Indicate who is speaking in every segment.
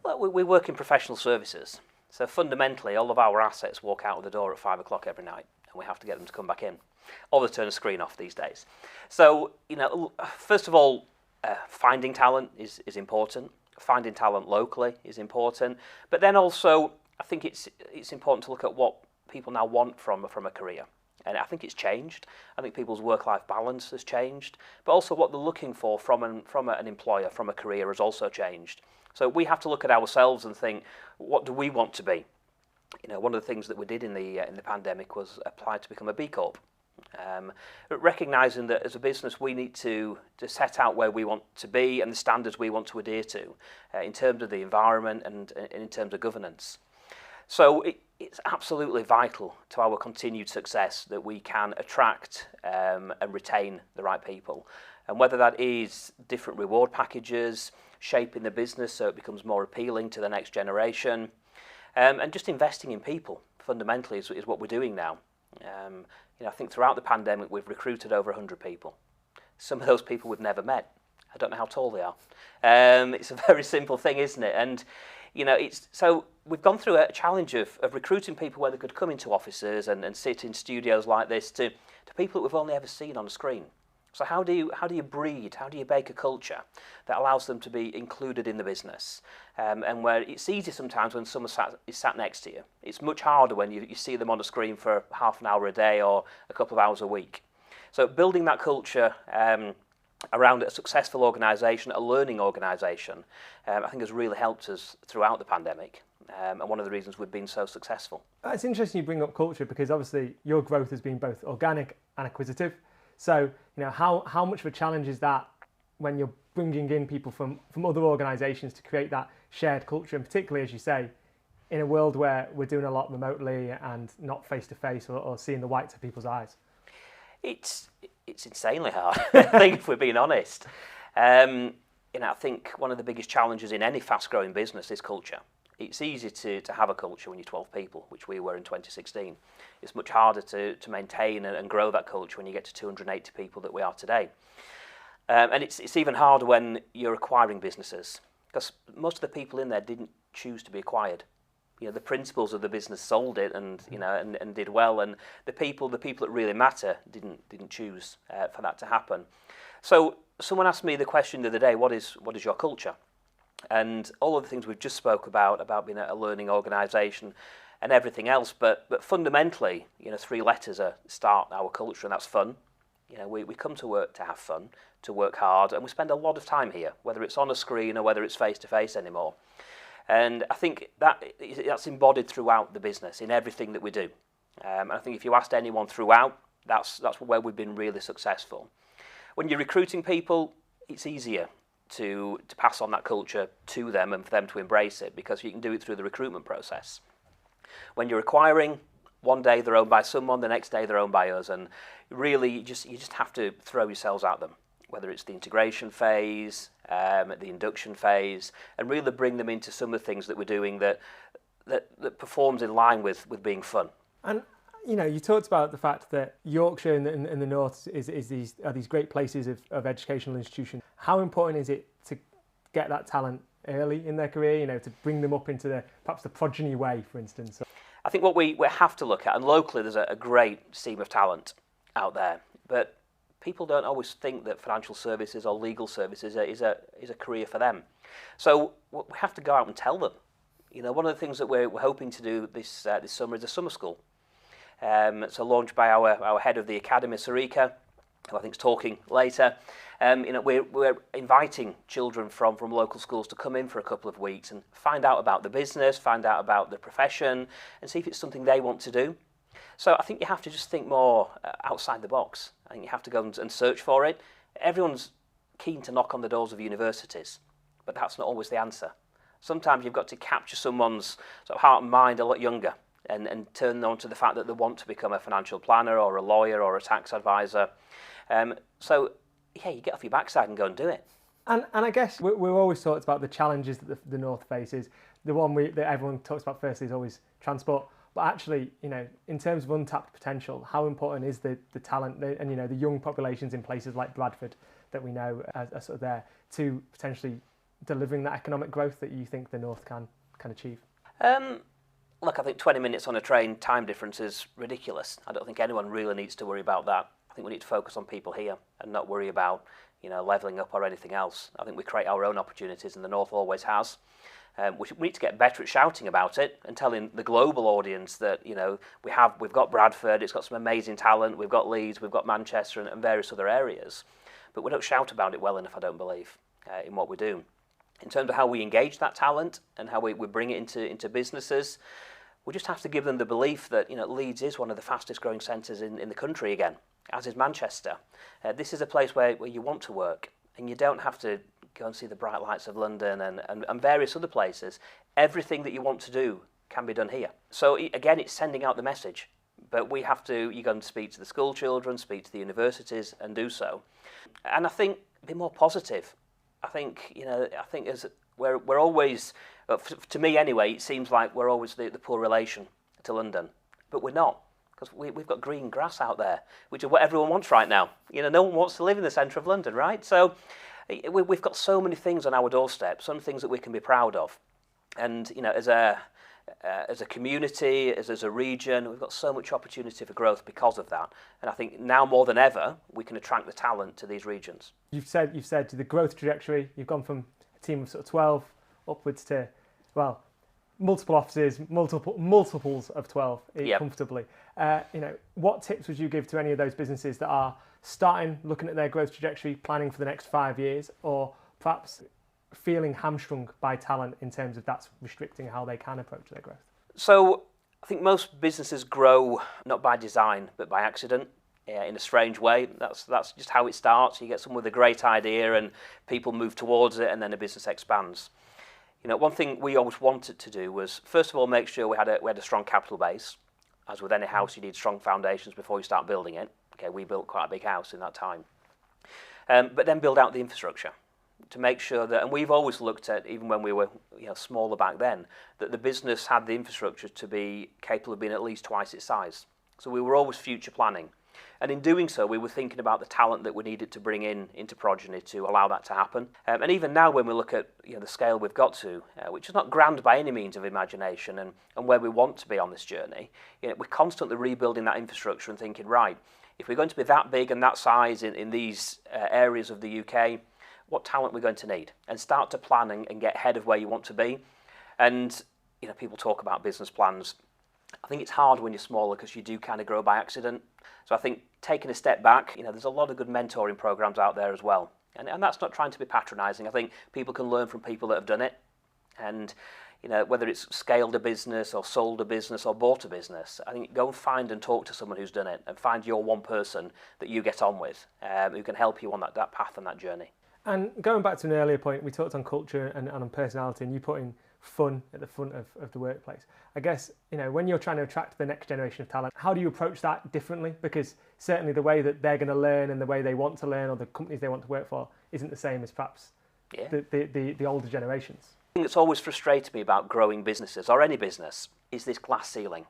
Speaker 1: Well, we work in professional services, so fundamentally all of our assets walk out of the door at 5 o'clock every night, and we have to get them to come back in, or they turn the screen off these days. So, first of all, finding talent is important. Finding talent locally is important, but then also I think it's important to look at what people now want from a career. And I think it's changed. I think people's work-life balance has changed, but also what they're looking for from an employer, from a career, has also changed. So we have to look at ourselves and think, what do we want to be? One of the things that we did in the pandemic was apply to become a B Corp. Recognising that as a business we need to set out where we want to be and the standards we want to adhere to in terms of the environment and in terms of governance. So it's absolutely vital to our continued success that we can attract and retain the right people. And whether that is different reward packages, shaping the business so it becomes more appealing to the next generation, and just investing in people fundamentally is what we're doing now. I think throughout the pandemic we've recruited over 100 people. Some of those people we've never met. I don't know how tall they are. It's a very simple thing, isn't it? And so we've gone through a challenge of recruiting people where they could come into offices and sit in studios like this to people that we've only ever seen on a screen. So how do you breed, how do you bake a culture that allows them to be included in the business? And where it's easy sometimes when someone is sat next to you. It's much harder when you see them on a screen for half an hour a day or a couple of hours a week. So building that culture around a successful organisation, a learning organisation, I think has really helped us throughout the pandemic. And one of the reasons we've been so successful.
Speaker 2: It's interesting you bring up culture because obviously your growth has been both organic and acquisitive. So, how much of a challenge is that when you're bringing in people from other organisations to create that shared culture, and particularly, as you say, in a world where we're doing a lot remotely and not face-to-face or seeing the whites of people's eyes?
Speaker 1: It's insanely hard, I think, if we're being honest. I think one of the biggest challenges in any fast-growing business is culture. It's easy to have a culture when you're 12 people, which we were in 2016. It's much harder to maintain and grow that culture when you get to 280 people that we are today. And it's even harder when you're acquiring businesses, because most of the people in there didn't choose to be acquired. The principals of the business sold it and did well, and the people that really matter didn't choose for that to happen. So someone asked me the question the other day, what is your culture? And all of the things we've just spoke about being a learning organisation and everything else, but fundamentally, 3 letters start our culture, and that's fun. We come to work to have fun, to work hard, and we spend a lot of time here, whether it's on a screen or whether it's face-to-face anymore. And I think that's embodied throughout the business, in everything that we do. And I think if you asked anyone throughout, that's where we've been really successful. When you're recruiting people, it's easier to pass on that culture to them and for them to embrace it, because you can do it through the recruitment process. When you're acquiring, one day they're owned by someone, the next day they're owned by us, and really you just have to throw yourselves at them, whether it's the integration phase, the induction phase, and really bring them into some of the things that we're doing that performs in line with being fun.
Speaker 2: And you talked about the fact that Yorkshire and the North are these great places of educational institutions. How important is it to get that talent early in their career, to bring them up into perhaps the progeny way, for instance?
Speaker 1: I think what we have to look at, and locally there's a great seam of talent out there, but people don't always think that financial services or legal services is a career for them. So we have to go out and tell them. One of the things that we're hoping to do this summer is a summer school. So launched by our head of the academy, Sarika, who I think is talking later. We're inviting children from local schools to come in for a couple of weeks and find out about the business, find out about the profession, and see if it's something they want to do. So I think you have to just think more outside the box. I think you have to go and search for it. Everyone's keen to knock on the doors of universities, but that's not always the answer. Sometimes you've got to capture someone's sort of heart and mind a lot younger, and turn them on to the fact that they want to become a financial planner or a lawyer or a tax advisor. So you get off your backside and go and do it.
Speaker 2: And I guess we're always talked about the challenges that the North faces. The one that everyone talks about first is always transport. But actually, in terms of untapped potential, how important is the talent and the young populations in places like Bradford that we know are sort of there to potentially delivering that economic growth that you think the North can achieve?
Speaker 1: Look, I think 20 minutes on a train time difference is ridiculous. I don't think anyone really needs to worry about that. I think we need to focus on people here and not worry about, levelling up or anything else. I think we create our own opportunities, and the North always has. We need to get better at shouting about it and telling the global audience that we've got Bradford, it's got some amazing talent, we've got Leeds, we've got Manchester and various other areas, but we don't shout about it well enough, I don't believe, in what we do. In terms of how we engage that talent and how we bring it into businesses, we just have to give them the belief that Leeds is one of the fastest growing centres in the country again, as is Manchester. This is a place where you want to work, and you don't have to go and see the bright lights of London and various other places. Everything that you want to do can be done here. So again, it's sending out the message, but you go and speak to the school children, speak to the universities and do so. And I think be more positive. I think as we're always, to me anyway, it seems like we're always the poor relation to London, but we're not. Because we've got green grass out there, which is what everyone wants right now. No one wants to live in the centre of London, right? So we've got so many things on our doorstep, some things that we can be proud of. And as a community, as a region, we've got so much opportunity for growth because of that. And I think now more than ever, we can attract the talent to these regions. You've
Speaker 2: said the growth trajectory. You've gone from a team of sort of 12 upwards to, multiple offices, multiples of 12 comfortably. What tips would you give to any of those businesses that are starting, looking at their growth trajectory, planning for the next 5 years, or perhaps feeling hamstrung by talent in terms of that's restricting how they can approach their growth?
Speaker 1: So I think most businesses grow not by design, but by accident. In a strange way. That's just how it starts. You get someone with a great idea and people move towards it, and then the business expands. One thing we always wanted to do was, first of all, make sure we had a strong capital base. As with any house, you need strong foundations before you start building it. Okay, we built quite a big house in that time. But then build out the infrastructure to make sure that, and we've always looked at, even when we were smaller back then, that the business had the infrastructure to be capable of being at least twice its size. So we were always future planning. And in doing so, we were thinking about the talent that we needed to bring into Progeny to allow that to happen. And even now, when we look at the scale we've got to, which is not grand by any means of imagination, and where we want to be on this journey, we're constantly rebuilding that infrastructure and thinking, right, if we're going to be that big and that size in these areas of the UK, what talent we're going to need, and start to plan and get ahead of where you want to be. And people talk about business plans. I think it's hard when you're smaller because you do kind of grow by accident. So I think taking a step back, there's a lot of good mentoring programs out there as well. And that's not trying to be patronising. I think people can learn from people that have done it. And, whether it's scaled a business or sold a business or bought a business, I think go and find and talk to someone who's done it and find your one person that you get on with who can help you on that path and that journey.
Speaker 2: And going back to an earlier point, we talked on culture and on personality, and you put in fun at the front of the workplace. I guess, when you're trying to attract the next generation of talent, how do you approach that differently? Because certainly the way that they're going to learn and the way they want to learn or the companies they want to work for isn't the same as perhaps the older generations.
Speaker 1: The thing that's always frustrated me about growing businesses, or any business, is this glass ceiling.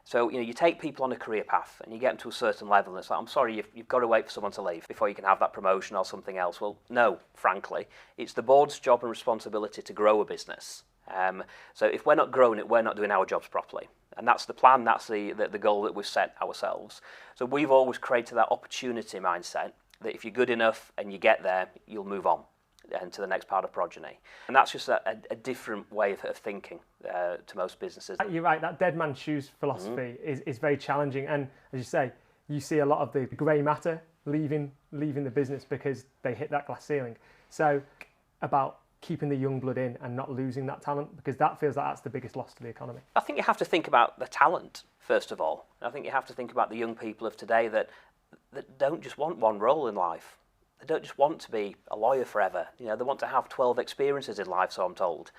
Speaker 1: So, you take people on a career path and you get them to a certain level and it's like, I'm sorry, you've got to wait for someone to leave before you can have that promotion or something else. Well, no, frankly. It's the board's job and responsibility to grow a business. So if we're not growing it, we're not doing our jobs properly. And that's the plan, that's the goal that we've set ourselves. So we've always created that opportunity mindset that if you're good enough and you get there, you'll move on and to the next part of Progeny. And that's just a different way of thinking to most businesses.
Speaker 2: You're right, that dead man's shoes philosophy is very challenging. And as you say, you see a lot of the grey matter leaving the business because they hit that glass ceiling. So about keeping the young blood in and not losing that talent, because that feels like that's the biggest loss to the economy.
Speaker 1: I think you have to think about the talent, first of all. I think you have to think about the young people of today that don't just want one role in life. They don't just want to be a lawyer forever. They want to have 12 experiences in life, so I'm told.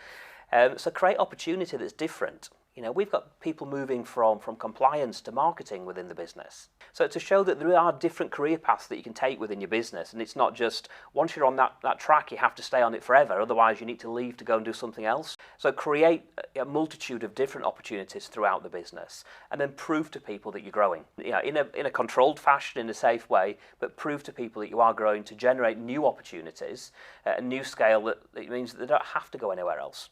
Speaker 1: So create opportunity that's different. We've got people moving from compliance to marketing within the business. So to show that there are different career paths that you can take within your business, and it's not just once you're on that track, you have to stay on it forever. Otherwise, you need to leave to go and do something else. So create a multitude of different opportunities throughout the business, and then prove to people that you're growing. In a controlled fashion, in a safe way, but prove to people that you are growing to generate new opportunities at a new scale that it means that they don't have to go anywhere else.